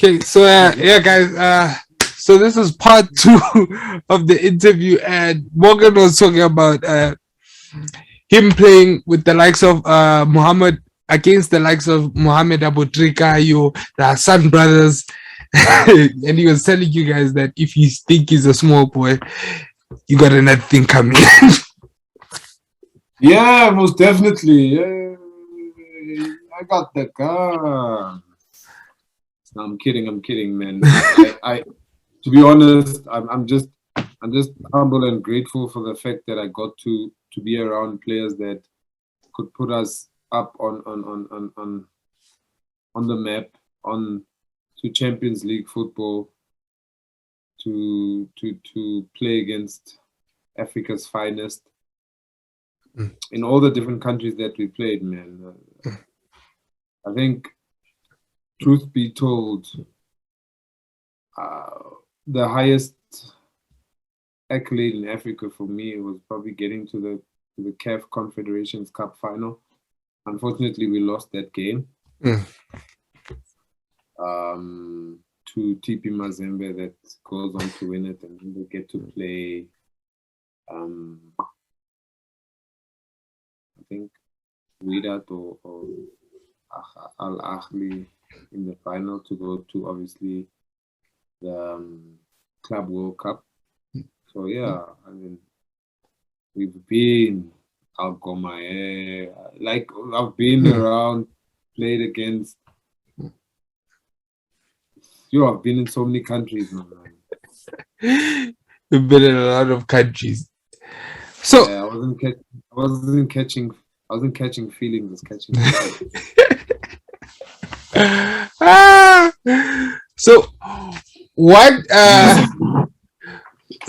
Okay, so yeah, guys. So this is part 2 of the interview, and Morgan was talking about him playing with the likes of Muhammad against the likes of Mohamed Abutrika, the Hassan brothers, and he was telling you guys that if you think he's a small boy, you got another thing coming. Yeah, most definitely. Yeah, I got the gun. No, I'm kidding, man. I to be honest, I'm just humble and grateful for the fact that I got to be around players that could put us up on the map, on to Champions League football, to play against Africa's finest in all the different countries that we played, man. I think, truth be told, the highest accolade in Africa for me was probably getting to the CAF Confederations Cup final. Unfortunately, we lost that game to TP Mazembe, that goes on to win it, and then they get to play. I think Wydad or Al Ahly in the final to go to, obviously, the Club World Cup. So yeah, I mean, we've been Al Gomae, like I've been around, played against. I've been in so many countries, man. You've been in a lot of countries. So yeah, I wasn't catching feelings, I was catching so what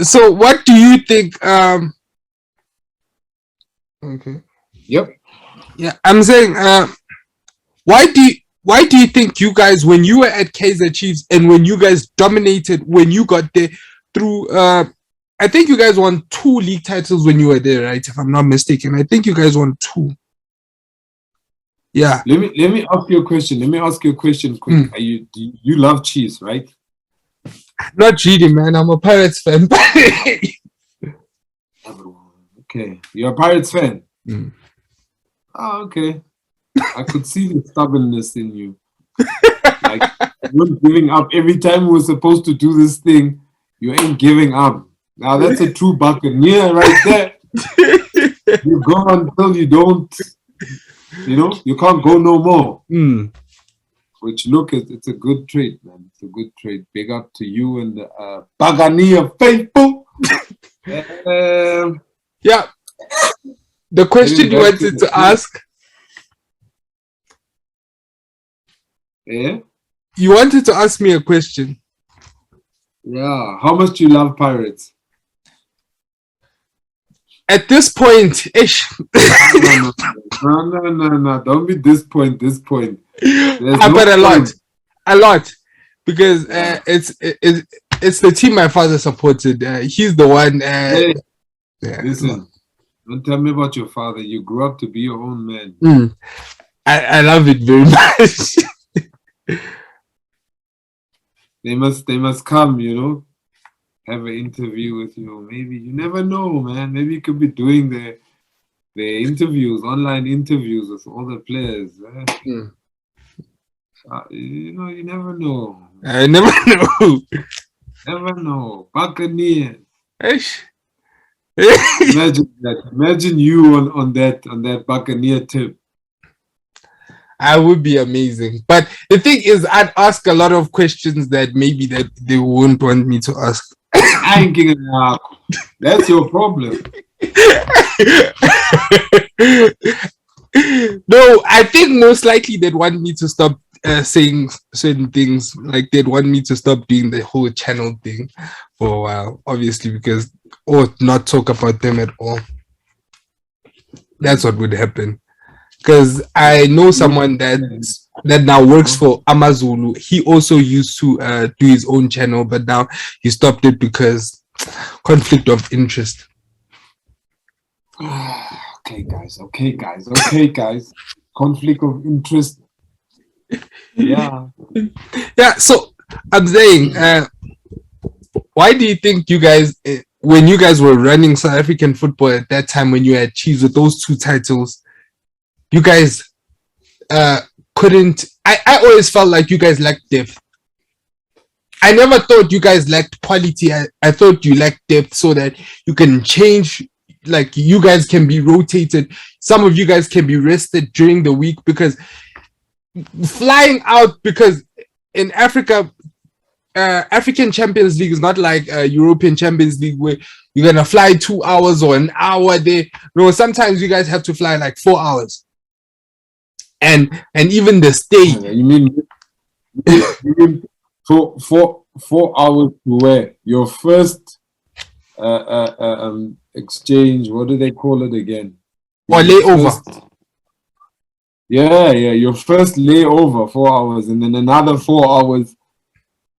so what do you think okay. Yep. Yeah, I'm saying why do you think you guys, when you were at Kaizer Chiefs and when you guys dominated, when you got there through I think you guys won 2 league titles when you were there, right? If I'm not mistaken. I think you guys won 2. Yeah. Let me ask you a question. Quick. Do you love Chiefs, right? Not really, man. I'm a Pirates fan. Okay. You're a Pirates fan? Oh, okay. I could see the stubbornness in you. Like, you're not giving up. Every time we're supposed to do this thing, you ain't giving up. Now, that's a true Buccaneer right there. You go until you don't, you can't go no more. Which, look, it's a good trait, man. It's a good trait. Big up to you and the Buccaneer faithful. Yeah. The question you wanted to ask. Yeah? You wanted to ask me a question. Yeah. How much do you love Pirates? At this point, ish. No. Don't be this point. But a lot, because it's the team my father supported. He's the one. Listen, don't tell me about your father. You grew up to be your own man. I love it very much. They must come, have an interview with you. Maybe, you never know, man. Maybe you could be doing the interviews, online interviews with all the players. You never know. I never know. Never know. Buccaneers. Imagine that. Imagine you on that Buccaneer tip. I would be amazing. But the thing is, I'd ask a lot of questions that maybe that they wouldn't want me to ask. I ain't giving up. That's your problem. No, I think most likely they'd want me to stop saying certain things. Like they'd want me to stop doing the whole channel thing for a while, obviously, or not talk about them at all. That's what would happen. Because I know someone that now works for Amazulu. He also used to do his own channel, but now he stopped it because conflict of interest. Okay, guys. Conflict of interest. Yeah. So I'm saying, why do you think you guys, when you guys were running South African football at that time, when you had achieved with those 2 titles, you guys couldn't? I always felt like you guys lacked depth. I never thought you guys lacked quality. I thought you lacked depth so that you can change. Like you guys can be rotated. Some of you guys can be rested during the week because flying out, because in Africa, African Champions League is not like European Champions League where you're gonna fly 2 hours or an hour there. No, sometimes you guys have to fly like 4 hours, and even the stay. You mean 4 hours to where? Your first exchange, what do they call it again? Or layover. Yeah, your first layover 4 hours, and then another 4 hours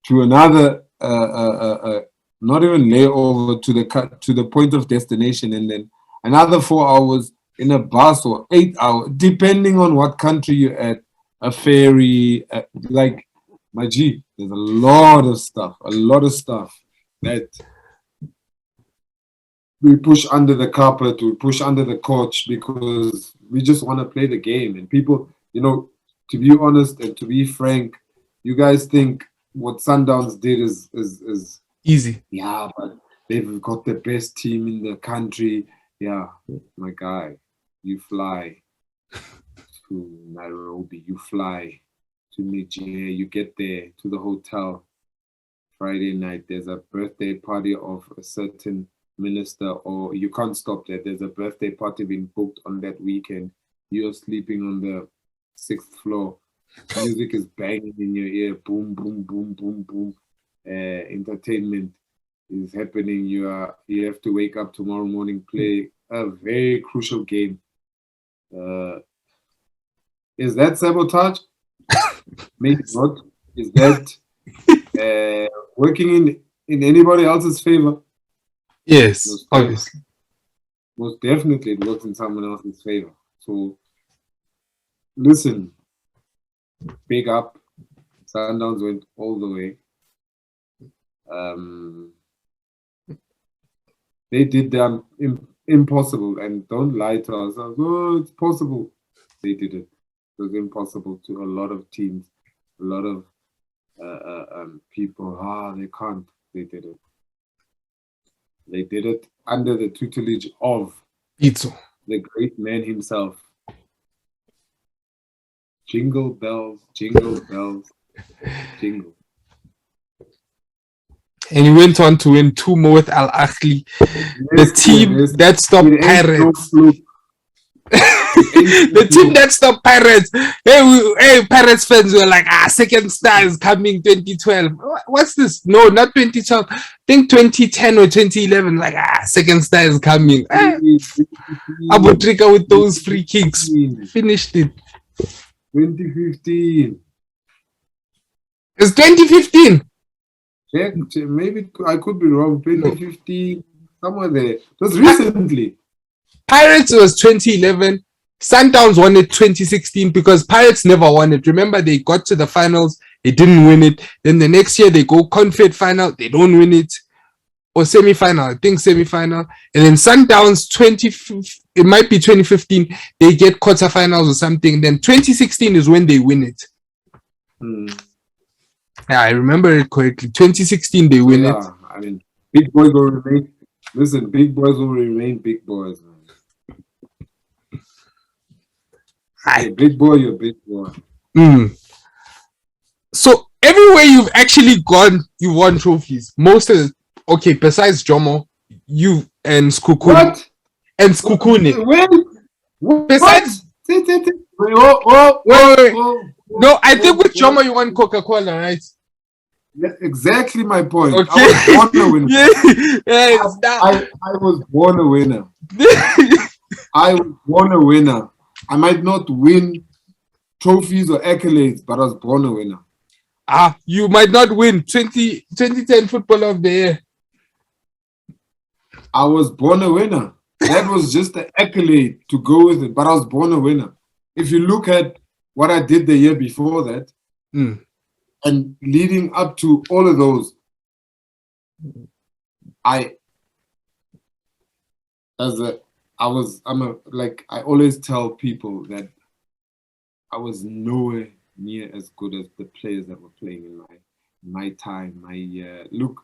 to another not even layover to the point of destination, and then another 4 hours in a bus, or 8 hours, depending on what country you're at, a ferry, like my G, there's a lot of stuff that we push under the carpet, we push under the couch, because we just want to play the game. And people, to be honest and to be frank, you guys think what Sundowns did is easy. Yeah, but they've got the best team in the country. Yeah, my guy, you fly to Nairobi, you fly to Nigeria, you get there to the hotel Friday night, there's a birthday party of a certain minister, or you can't stop there. There's a birthday party being booked on that weekend. You're sleeping on the 6th floor. Music is banging in your ear. Boom, boom, boom, boom, boom. Entertainment is happening. You have to wake up tomorrow morning, play a very crucial game. Is that sabotage? Maybe not. Is that working in anybody else's favor? Yes, obviously. Most definitely it works in someone else's favor. So, listen, big up. Sundowns went all the way. They did the impossible, and don't lie to ourselves. Oh, it's possible. They did it. It was impossible to a lot of teams, a lot of people. They can't. They did it. They did it under the tutelage of Itzo, the great man himself. Jingle bells, jingle bells, jingle. And he went on to win 2 more with Ahly, the team that stopped Pirates. The team that stopped Pirates. Hey, Pirates fans were like, second star is coming 2012. What's this? No, not 2012. I think 2010 or 2011. Like, second star is coming. Abu Trika with those free kicks. Finished it. 2015. It's 2015. Check, maybe I could be wrong. 2015, somewhere there. It was recently. Pirates was 2011. Sundowns won it 2016 because Pirates never won it. Remember, they got to the finals, they didn't win it. Then the next year they go Confed final, they don't win it. Or semi-final, I think semi-final. And then Sundowns, it might be 2015, they get quarterfinals or something. Then 2016 is when they win it. Yeah, I remember it correctly. 2016 they win it. I mean, big boys will remain. Listen, big boys will remain big boys, man. Hey, big boy, you're a big boy. So everywhere you've actually gone, you won trophies. Most of besides Jomo, you and Skukune. What? And Skukune. What? Besides, wait. No, I think with Jomo you won Coca-Cola, right? Yeah, exactly my point. Okay. I was born a winner. I was born a winner. I was born a winner. I might not win trophies or accolades, but I was born a winner. You might not win 2010 Footballer of the Year. I was born a winner. That was just an accolade to go with it, but I was born a winner. If you look at what I did the year before that, And leading up to all of those, I always tell people that I was nowhere near as good as the players that were playing in my time. Look,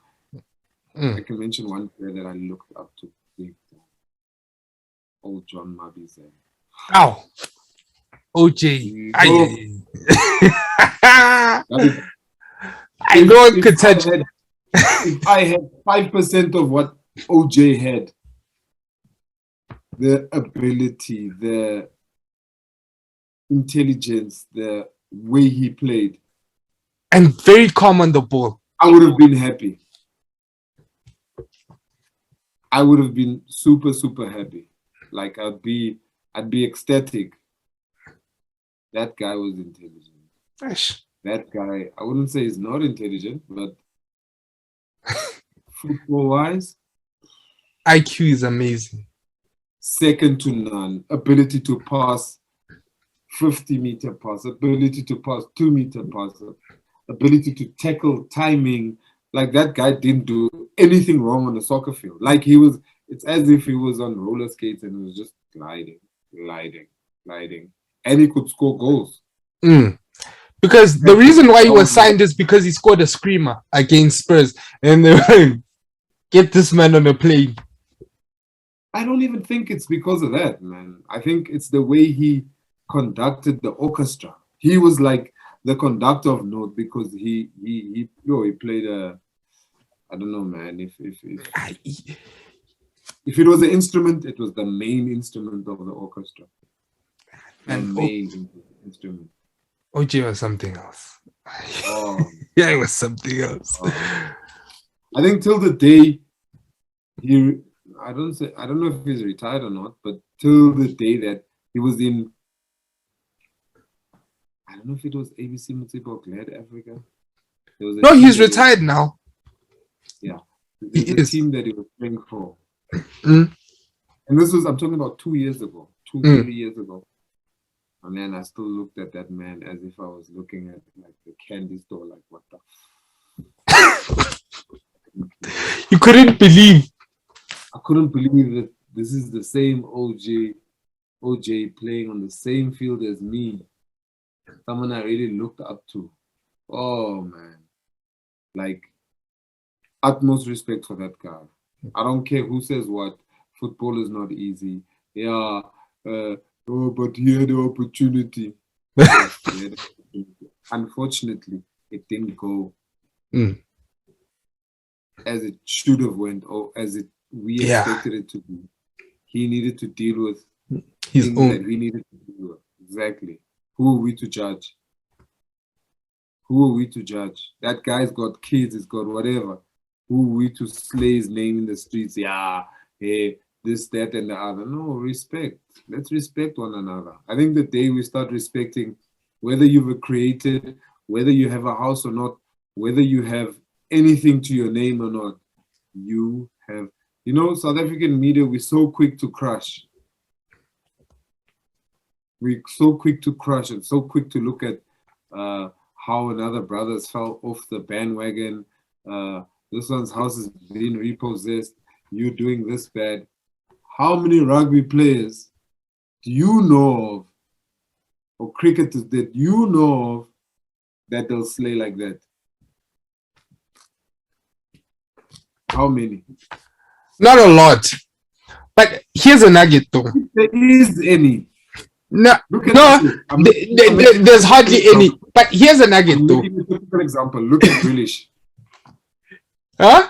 I can mention one player that I looked up to big time. Old John Mabizela. Ow. OJ. I know one could touch. If I had 5% of what OJ had, the ability, the intelligence, the way he played, and very calm on the ball, I would have been happy. I would have been super, super happy. Like I'd be ecstatic. That guy was intelligent. Gosh. That guy, I wouldn't say he's not intelligent, but football-wise, IQ is amazing. Second to none. Ability to pass 50-meter pass, ability to pass 2-meter pass, ability to tackle, timing. Like that guy didn't do anything wrong on the soccer field. Like it's as if he was on roller skates and he was just gliding. And he could score goals. Because the reason why he was signed is because he scored a screamer against Spurs. And they were like, get this man on a plane. I don't even think it's because of that, man. I think it's the way he conducted the orchestra. He was like the conductor of note because he played I don't know, man. If it was an instrument, it was the main instrument of the orchestra. And main instrument. OJ was something else. Oh. Yeah, it was something else. Oh. I think till the day I don't know if he's retired or not, but till the day that he was in, I don't know if it was ABC Motsepe or Glad Africa. No, he's retired now. Yeah. There's a team that he was playing for. And this was, I'm talking about 2 years ago, 3 years ago. And then I still looked at that man as if I was looking at like the candy store, like what the You couldn't believe. I couldn't believe that this is the same OJ playing on the same field as me. Someone I really looked up to. Oh man. Like utmost respect for that guy. I don't care who says what. Football is not easy. Yeah. But he had the opportunity. Yes, he had the opportunity. Unfortunately, it didn't go as it should have went, or as we expected it to be. He needed to deal with his things own that we needed to deal with. Exactly. Who are we to judge? Who are we to judge? That guy's got kids, he's got whatever. Who are we to slay his name in the streets? Yeah, hey, this, that, and the other. No, respect. Let's respect one another. I think the day we start respecting, whether you've created, whether you have a house or not, whether you have anything to your name or not, you have, South African media, we're so quick to crush. We're so quick to crush and so quick to look at how another brothers fell off the bandwagon. This one's house is being repossessed. You're doing this bad. How many rugby players do you know of, or cricketers that you know of, that they'll slay like that? How many? Not a lot. But here's a nugget though. If there is any. No, there's hardly any. But here's a nugget though. For example, look at Grealish. Huh?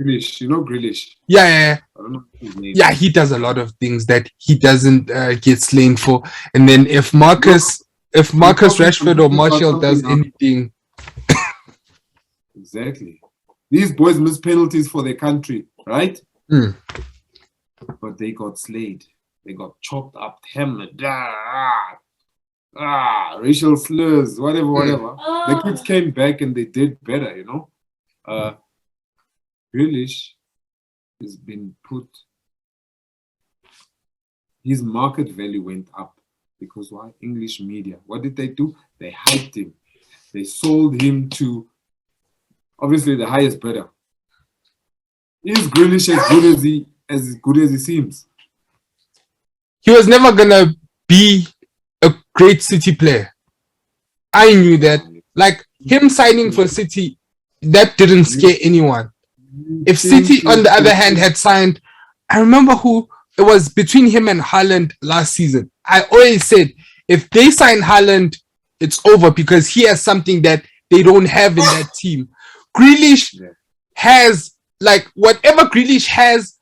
Grealish, you know Grealish? Yeah. I don't know his name. Yeah, he does a lot of things that he doesn't get slain for. And then if Marcus Rashford or Martial does anything. Exactly. These boys miss penalties for their country, right? But they got slayed. They got chopped up, hammered, racial slurs, whatever. The kids came back and they did better, Grealish has been put, his market value went up because why? English media. What did they do? They hyped him. They sold him to obviously the highest bidder. Is Grealish as good as he seems? He was never gonna be a great City player. I knew that. Like him signing for City, that didn't scare anyone. If City, on the other hand, had signed, I remember who it was between him and Haaland last season. I always said, if they sign Haaland, it's over because he has something that they don't have in that team. Grealish has, like, whatever Grealish has,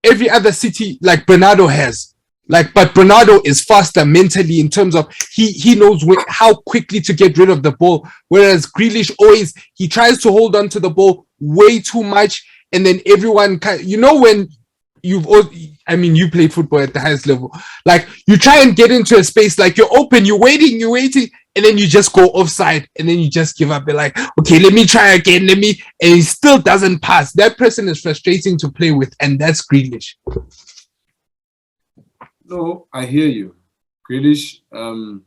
every other City, like Bernardo has. Like, but Bernardo is faster mentally in terms of he knows how quickly to get rid of the ball. Whereas Grealish always, he tries to hold on to the ball way too much. And then everyone, when you played football at the highest level. Like, you try and get into a space, like you're open, you're waiting, and then you just go offside, and then you just give up. You're like, okay, let me try again, and he still doesn't pass. That person is frustrating to play with, and that's Grealish. No, I hear you. Grealish, for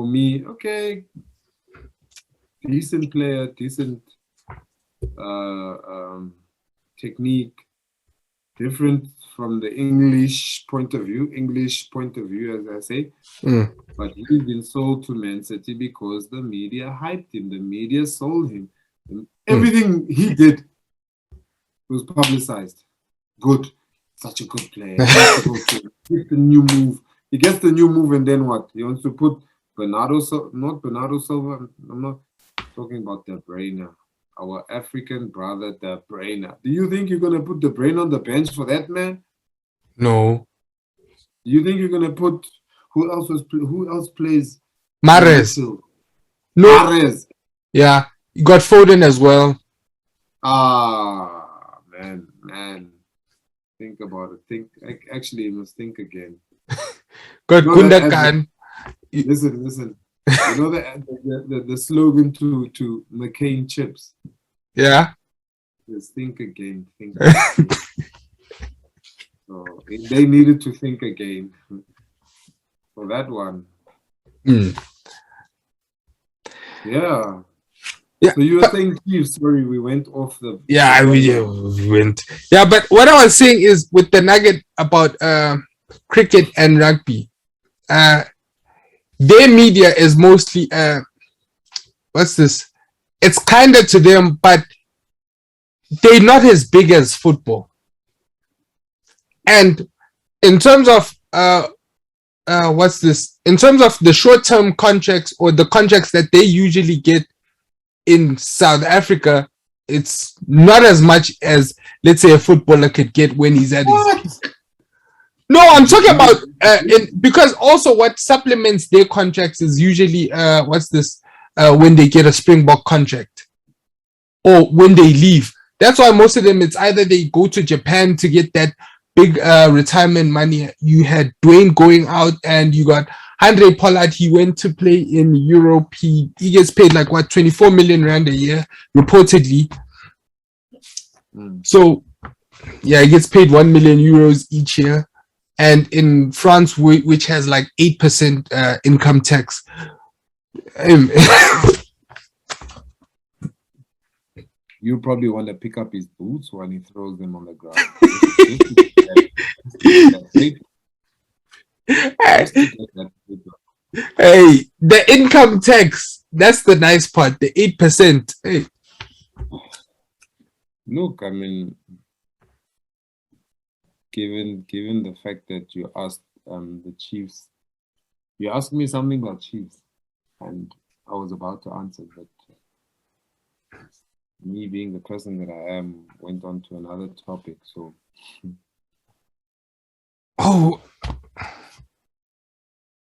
me, okay, decent player, decent technique, different from the English point of view, as I say. But he's been sold to Man City because the media hyped him. The media sold him. Everything he did was publicized. Good. Such a good player. He gets the new move. He gets the new move, and then what? He wants to put not Bernardo Silva. I'm not talking about De Bruyne. Our African brother, De Bruyne. Do you think you're going to put De Bruyne on the bench for that man? No. Do you think you're going to put... Who else plays? Mahrez. No. Mahrez. Yeah. You got Foden as well. Ah, man. Think about it. Actually, you must think again. Got Gundogan. Listen. You know the slogan to McCain chips? Yeah. Just think again. So they needed to think again for that one. Yeah. So you were saying Chiefs, sorry, we went off the... Yeah, we went. Yeah, but what I was saying is with the nugget about cricket and rugby, their media is mostly, what's this? It's kind of to them, but they're not as big as football. And in terms of, what's this? In terms of the short-term contracts or the contracts that they usually get in South Africa, it's not as much as, let's say, a footballer could get when he's at his peak. No, I'm talking about because also what supplements their contracts is usually when they get a Springbok contract or when they leave. That's why most of them, it's either they go to Japan to get that big retirement money. You had Dwayne going out, and you got Andre Pollard. He went to play in Europe. He gets paid like 24 million rand a year, reportedly. So yeah, he gets paid 1 million euros each year. And in France, which has like 8% income tax. You probably want to pick up his boots when he throws them on the ground. Hey, the income tax, that's the nice part, the 8%. Hey. Look, I mean, given the fact that you asked the Chiefs, you asked me something about Chiefs, and I was about to answer, but me being the person that I am, went on to another topic. So,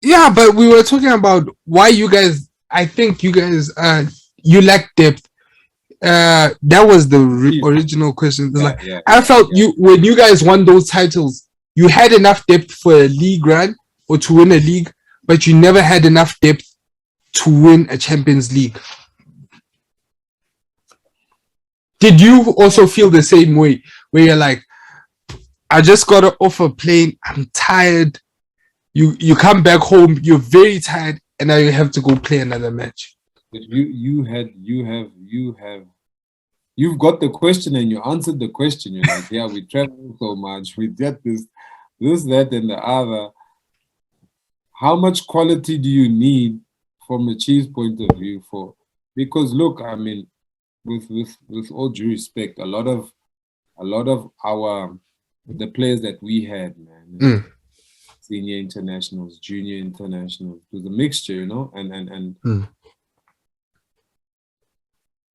yeah, but we were talking about why you guys. I think you guys you lack depth. That was the original question. I felt when you guys won those titles, you had enough depth for a league run or to win a league, but you never had enough depth to win a Champions League. Did you also feel the same way, where you're like, I just got off a plane, I'm tired, you come back home, you're very tired, and now you have to go play another match. But you've got the question and you answered the question. You're like, yeah, we travel so much, we get this, that, and the other. How much quality do you need from a Chiefs point of view because look, I mean, with all due respect, a lot of the players that we had, man, senior internationals, junior internationals, it was a mixture, you know, and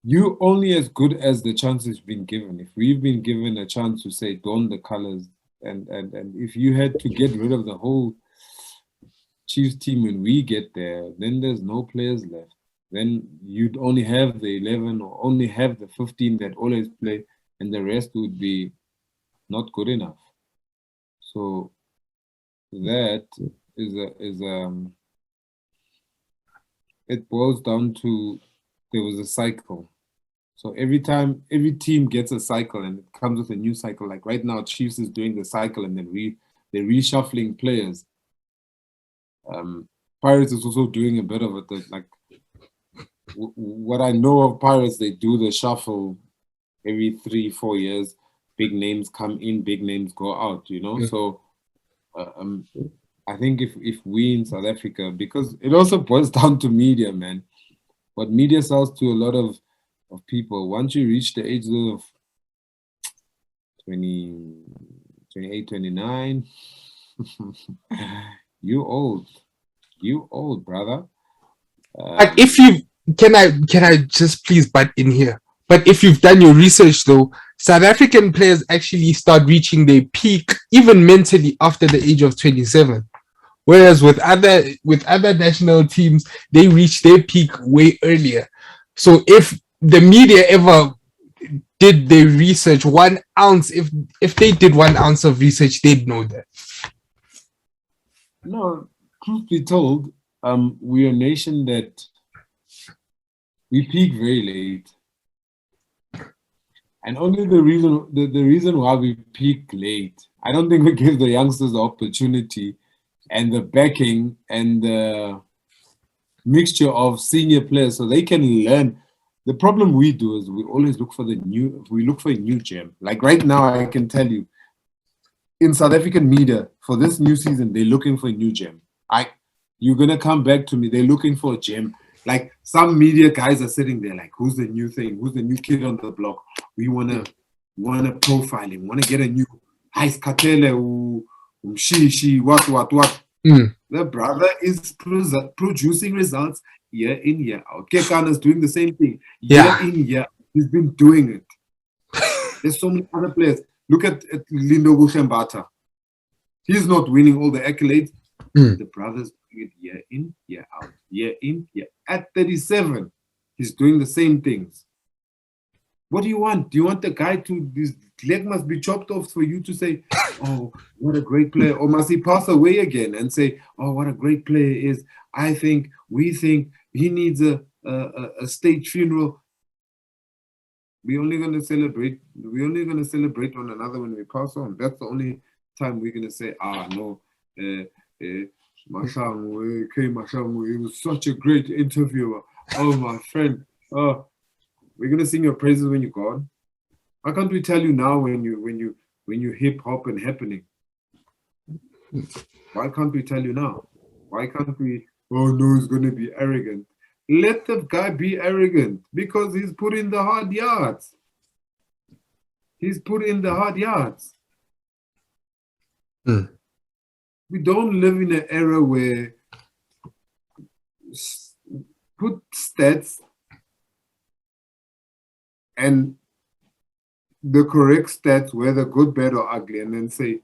you only as good as the chances you've been given. If we've been given a chance to say don the colors, and if you had to get rid of the whole Chiefs team when we get there, then there's no players left. Then you'd only have the 11 or only have the 15 that always play, and the rest would be not good enough. So that is it boils down to there was a cycle. So every team gets a cycle and it comes with a new cycle. Like right now, Chiefs is doing the cycle and then they're reshuffling players. Pirates is also doing a bit of it. Like what I know of Pirates, they do the shuffle every 3-4 years. Big names come in, big names go out. You know, so I think if we in South Africa, because it also boils down to media, man. What media sells to a lot of people, once you reach the age of 20, 28, 29, you old, brother. But if you can I just please butt in here? But if you've done your research though, South African players actually start reaching their peak even mentally after the age of 27. Whereas with other national teams, they reach their peak way earlier. So if the media ever did their research, 1 ounce, if they did 1 ounce of research, they'd know that. No, truth be told, we're a nation that we peak very late. And only the reason why we peak late, I don't think we give the youngsters the opportunity and the backing and the mixture of senior players so they can learn. The problem we do is we always look for a new gem. Like right now, I can tell you, in South African media, for this new season, they're looking for a new gem. You're going to come back to me, they're looking for a gem. Like some media guys are sitting there like, who's the new thing? Who's the new kid on the block? We want to profile him, want to get a new Ice Katele, she, what. The brother is producing results year in, year out. Kekan is doing the same thing year in, year out. He's been doing it. There's so many other players. Look at Lindo Bushembata. He's not winning all the accolades. The brother's doing it year in, year out. Year in, year at 37. He's doing the same things. What do you want? Do you want the guy his leg must be chopped off for you to say, oh, what a great player? Or must he pass away again and say, oh, what a great player he is? We think he needs a state funeral. We're only going to celebrate one another when we pass on. That's the only time we're going to say, no, Mashangu, he was such a great interviewer. Oh, my friend. Oh, we're going to sing your praises when you're gone. Why can't we tell you now when you hip hop and happening? Why can't we tell you now? Why can't we? Oh no, he's going to be arrogant. Let the guy be arrogant because he's put in the hard yards. We don't live in an era where put stats and the correct stats, whether good, bad, or ugly, and then say,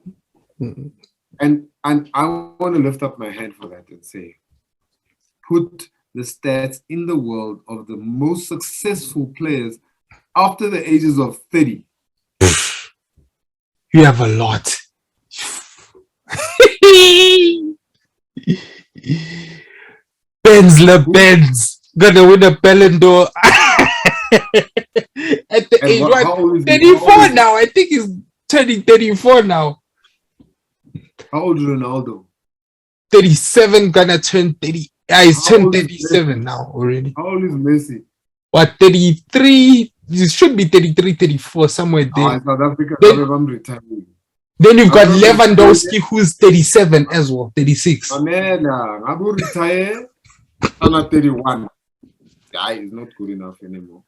and I want to lift up my hand for that and say, put the stats in the world of the most successful players after the ages of 30. You have a lot. Benz gonna win a Ballon d'Or. At the age of 34 now. I think he's turning 34 now. How old is Ronaldo? 37, gonna turn 38 Yeah, he's How turned old is 37 now already. How old is Messi? What, 33? He should be 33, 34, somewhere there. In South Africa, Then, I'm retiring. then you've got Ngabe Lewandowski, who's 37 as well, 36. Mamela, Ngabe retire under 31. Guy is not good enough anymore.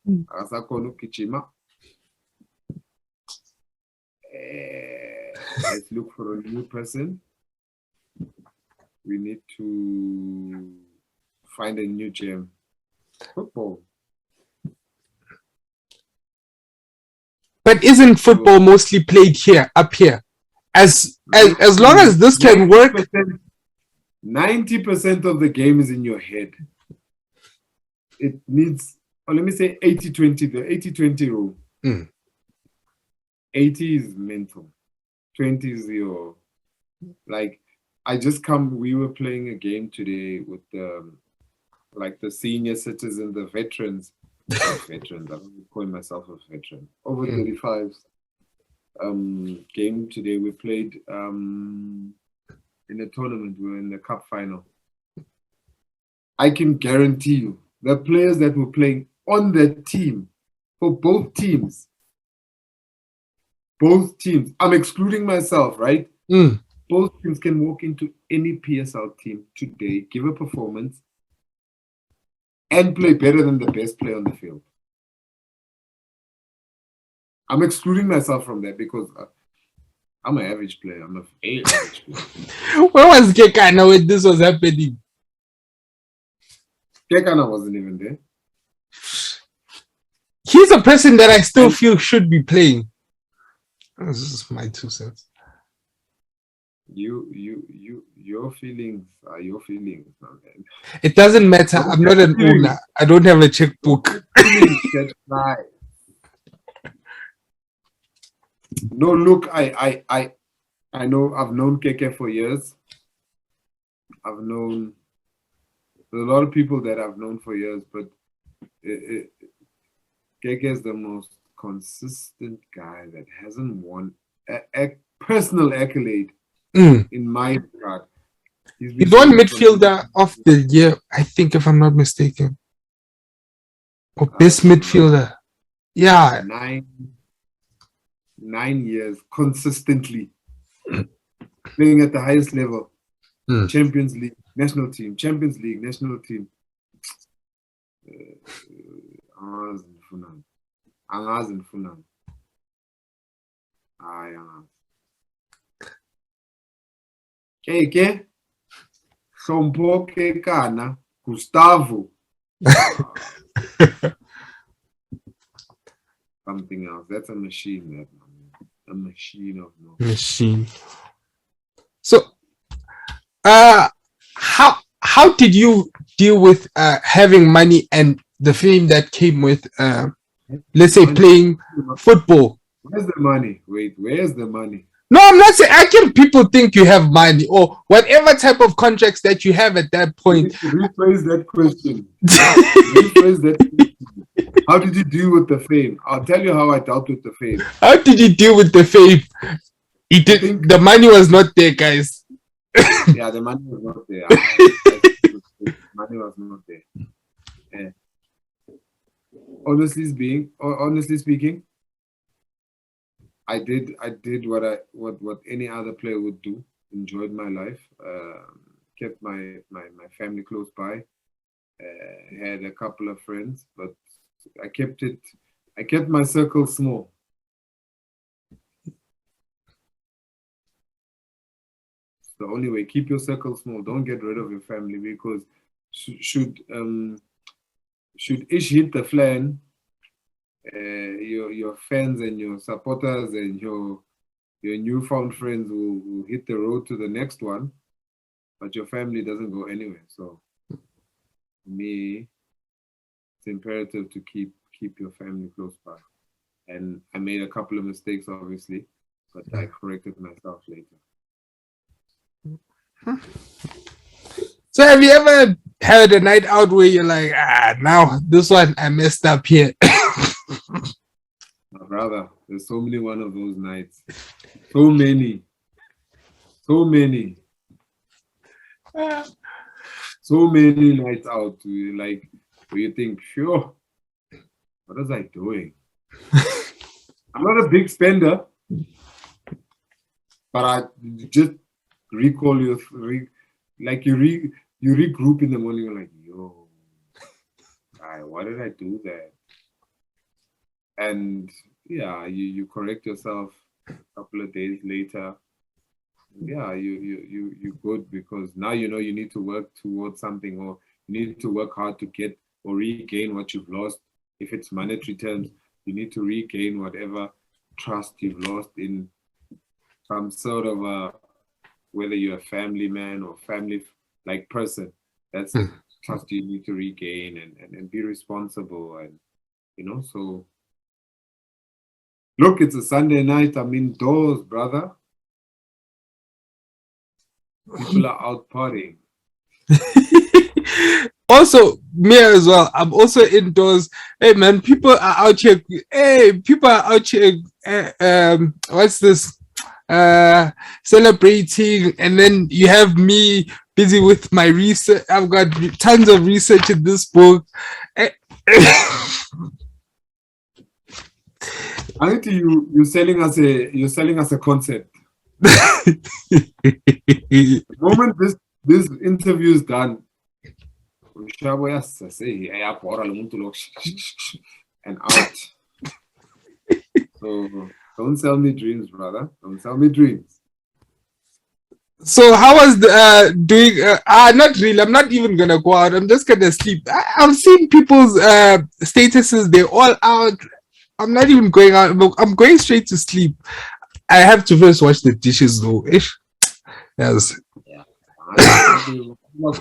Akasakhona ukugijima. Let's look for a new person. We need to find a new gem. Football. But isn't football mostly played here, up here? As long as this can work. 90% of the game is in your head. It needs, or let me say 80-20, the 80-20 rule. 80 is mental. 20 is your, like, we were playing a game today with like the senior citizens, the veterans. Veterans, I'm calling myself a veteran. Over 35s. Game today we played in a tournament. We were in the cup final. I can guarantee you the players that were playing on that team for both teams, I'm excluding myself, right? Both teams can walk into any PSL team today, give a performance, and play better than the best player on the field. I'm excluding myself from that because I'm an average player. I'm an average player. Where was Kekana when this was happening? Kekana wasn't even there. He's a person that I still feel should be playing. This is my 2 cents. Your feelings are your feelings, man. It doesn't matter. I'm not an owner. I don't have a checkbook. No, look, I know I've known Keke for years. There's a lot of people that I've known for years, but Keke is the most consistent guy that hasn't won a personal accolade in my regard. He's won midfielder of the year, I think, if I'm not mistaken. Or best midfielder. Yeah. 9 years consistently playing at the highest level. Champions League, national team, Champions League, national team. Angazi Funan. Keke Sompo Kekana Gustavo. Something else. That's a machine. A machine of no. Machine. So, how did you deal with having money and the fame that came with, let's say, playing football? Where's the money? Wait, where's the money? No, I'm not saying. I can people think you have money or whatever type of contracts that you have at that point. Rephrase that question. Rephrase that question. How did you deal with the fame? I'll tell you how I dealt with the fame. How did you deal with the fame? The money was not there, guys. Yeah, the money was not there. Money was not there. Yeah. Honestly speaking, I did what any other player would do. Enjoyed my life. Kept my family close by. Had a couple of friends, but I kept my circle small. It's the only way. Keep your circle small. Don't get rid of your family, because should ish hit the fan, your fans and your supporters and your newfound friends will hit the road to the next one, but your family doesn't go anywhere. So for me, it's imperative to keep your family close by. And I made a couple of mistakes, obviously, but I corrected myself later. So have you ever had a night out where you're like, now this one I messed up here? My brother, there's so many one of those nights. So many. so many nights out, like, where you think, sure, what was I doing? I'm not a big spender, but I just recall like you regroup in the morning, you're like, yo, why did I do that? And yeah, you correct yourself a couple of days later. Yeah, you good, because now you know you need to work towards something, or you need to work hard to get or regain what you've lost. If it's monetary terms, you need to regain whatever trust you've lost in some sort of a, whether you're a family man or family like person. That's the trust you need to regain, and be responsible, and so look, it's a Sunday night, I'm indoors, brother. People are out partying. Also, me as well. I'm also indoors. Hey man, people are out here. Hey, people are out here. What's this? Celebrating, and then you have me busy with my research. I've got tons of research in this book. Aren't you're selling us a concept. The moment this interview is done, and out. So don't sell me dreams, brother. Don't sell me dreams. So how was the doing? Not really. I'm not even gonna go out. I'm just gonna sleep. I'm seeing people's statuses. They're all out. I'm not even going out. I'm going straight to sleep. I have to first wash the dishes though. Yes. Yeah. You have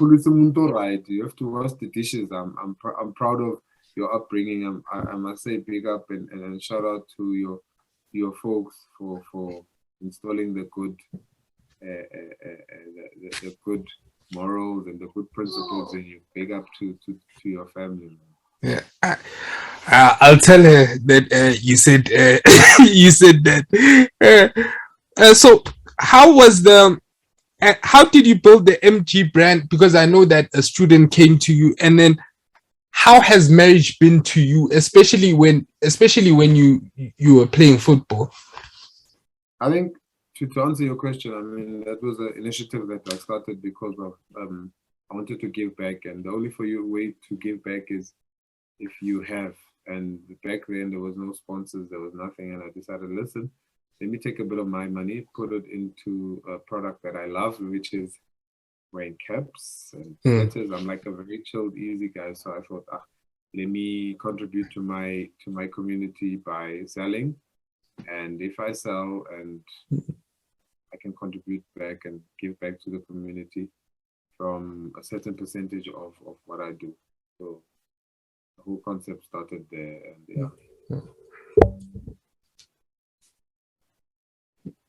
to wash the dishes. I'm proud of your upbringing. I must say big up and shout out to your folks for installing the good the good morals and the good principles in you. Big up to your family. Yeah. I'll tell her that you said you said that. So how was the how did you build the MG brand? Because I know that a student came to you, and then how has marriage been to you, especially when you were playing football? I think to answer your question, I mean, that was an initiative that I started because of I wanted to give back, and the only way to give back is if you have. And back then there was no sponsors, there was nothing, and I decided, listen, let me take a bit of my money, put it into a product that I love, which is wearing caps and sweaters. I'm like a very chilled, easy guy, so I thought, let me contribute to my community by selling, and if I sell and I can contribute back and give back to the community from a certain percentage of what I do. So the whole concept started there, and yeah.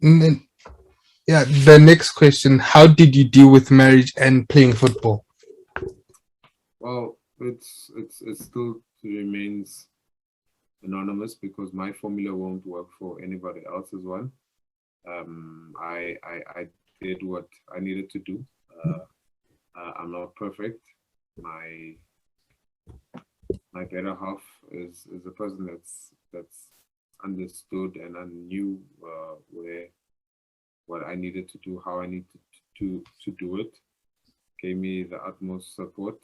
And then, yeah, the next question: how did you deal with marriage and playing football? Well, it's still remains anonymous because my formula won't work for anybody else's one. I did what I needed to do. I'm not perfect. My better half is a person that's understood and I knew what I needed to do, how I needed to do it. Gave me the utmost support.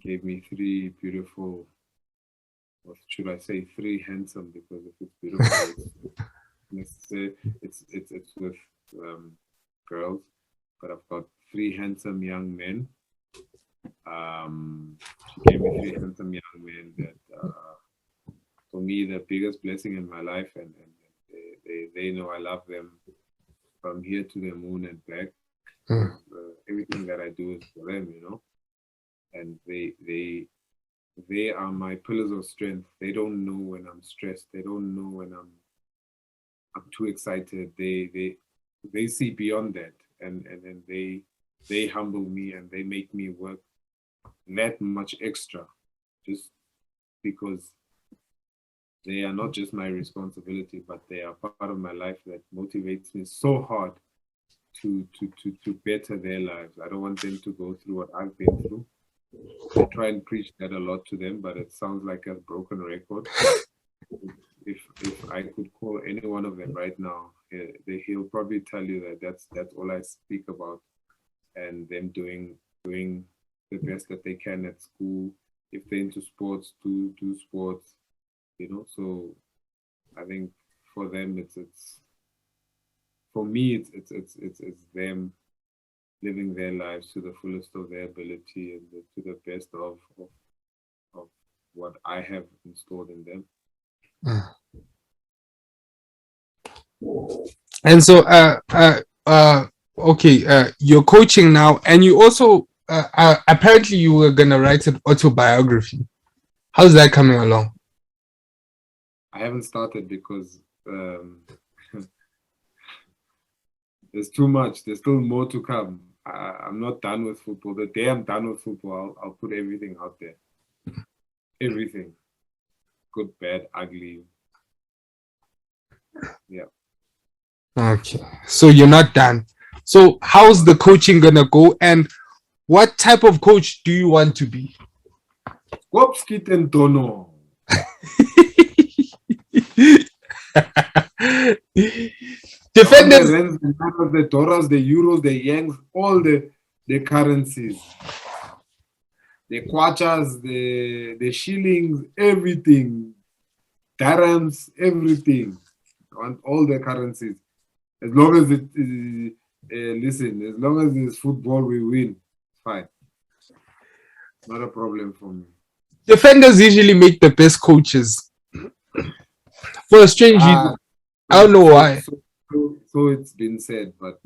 Gave me three beautiful, or should I say three handsome, because if it's beautiful, it's with girls, but I've got three handsome young men. She gave me three handsome young men that for me the biggest blessing in my life, and they know I love them from here to the moon and back. Everything that I do is for them, and they are my pillars of strength. They don't know when I'm stressed. They don't know when I'm too excited. They see beyond that, and they humble me and they make me work that much extra, just because they are not just my responsibility, but they are part of my life that motivates me so hard to better their lives. I don't want them to go through what I've been through. I try and preach that a lot to them, but it sounds like a broken record. If I could call any one of them right now, he'll probably tell you that that's all I speak about, and them doing the best that they can at school. If they're into sports, do sports, you know. So I think for them, it's for me, it's them living their lives to the fullest of their ability and to the best of what I have installed in them. And so okay, you're coaching now, and you also apparently you were gonna write an autobiography. How's that coming along? I haven't started because there's too much. There's still more to come. I'm not done with football. The day I'm done with football, I'll put everything out there. Everything. Good, bad, ugly. Yeah. Okay. So you're not done. So how's the coaching gonna go, and what type of coach do you want to be? Kopskit and Dono. Defenders, the dollars, the euros, the yens, all the currencies, the kwachas, the shillings, everything, dirhams, everything. I want all the currencies. As long as it is, listen, as long as it's football, we win. Fine. Not a problem for me. defenders usually make the best coaches. For a strange reason. I don't know why. So it's been said, but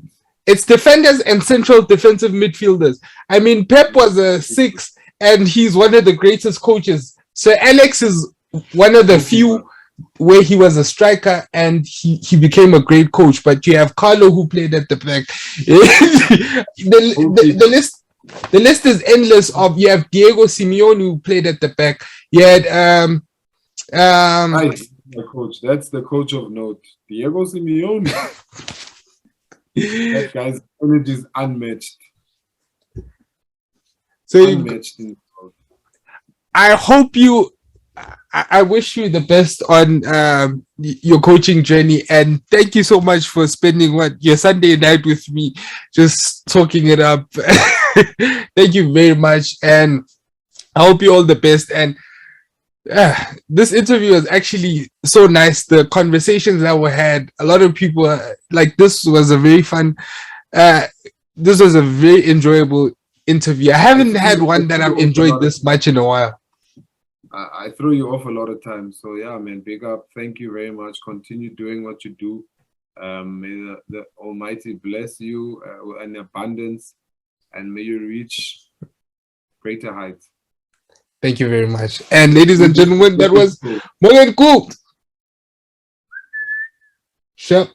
it's defenders and central defensive midfielders. I mean, Pep was a 6, and he's one of the greatest coaches. So Alex is one of the few where he was a striker and he became a great coach. But you have Carlo who played at the back. The list is endless. Of you have Diego Simeone who played at the back. You had the coach. That's the coach of note. Diego Simeone. That guy's energy is unmatched. So unmatched. I hope you. I wish you the best on your coaching journey, and thank you so much for spending your Sunday night with me, just talking it up. Thank you very much, and I hope you all the best. And this interview was actually so nice. The conversations that we had, a lot of people this was a very fun. This was a very enjoyable interview. I haven't had one that I've enjoyed this much in a while. I throw you off a lot of times, so yeah, man, big up. Thank you very much. Continue doing what you do. May the Almighty bless you in abundance, and may you reach greater heights. Thank you very much. And ladies and gentlemen, that was Gould. Sure.